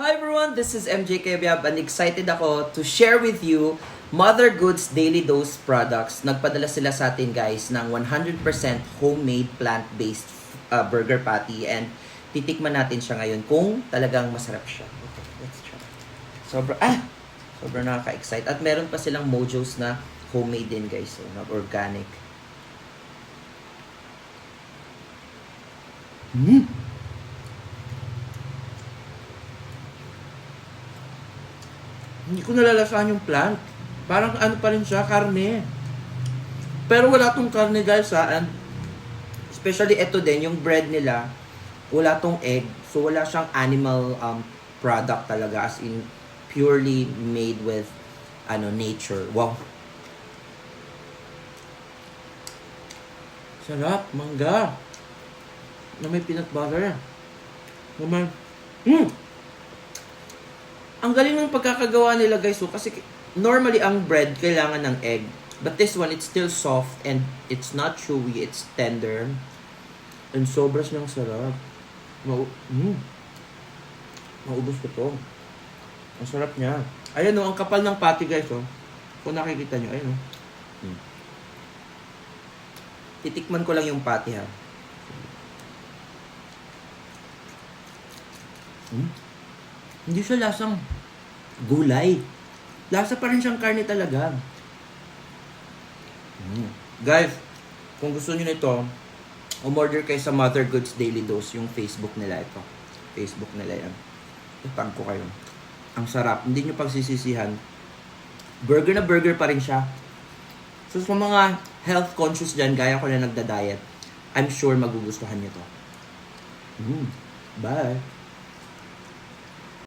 Hi everyone, this is MJ Kebyab and excited ako to share with you Mother Goods Daily Dose products. Nagpadala sila sa atin guys ng 100% homemade plant-based burger patty and titikman natin siya ngayon kung talagang masarap siya. Okay, let's try. Sobrang nakaka-excite. At meron pa silang mojos na homemade din guys, so not organic. Hindi ko nalalasahan yung plant. Parang ano pa rin siya, karne. Pero wala tong karne guys ha. And especially ito din, yung bread nila, wala tong egg. So wala siyang animal product talaga. As in, purely made with nature. Wow. Sarap, mangga. Na may peanut butter. Naman. Ang galing ng pagkakagawa nila guys, so, kasi normally ang bread kailangan ng egg. But this one, it's still soft and it's not chewy, it's tender. And sobras niyang sarap. Maubos ko to. Ang sarap niya. Ayan o, ang kapal ng patty guys oh. Kung nakikita niyo, ayan o. Titikman ko lang yung patty ha. Hindi siya lasang gulay. Lasa pa rin siyang karne talaga. Guys, kung gusto niyo nito, umorder kayo sa Mother Goods Daily Dose, yung Facebook nila ito. Facebook nila yan. Itag ko kayo. Ang sarap. Hindi nyo pagsisisihan. Burger na burger pa rin siya. So sa mga health conscious dyan, gaya ko na nagda-diet, I'm sure magugustuhan nyo to. Bye!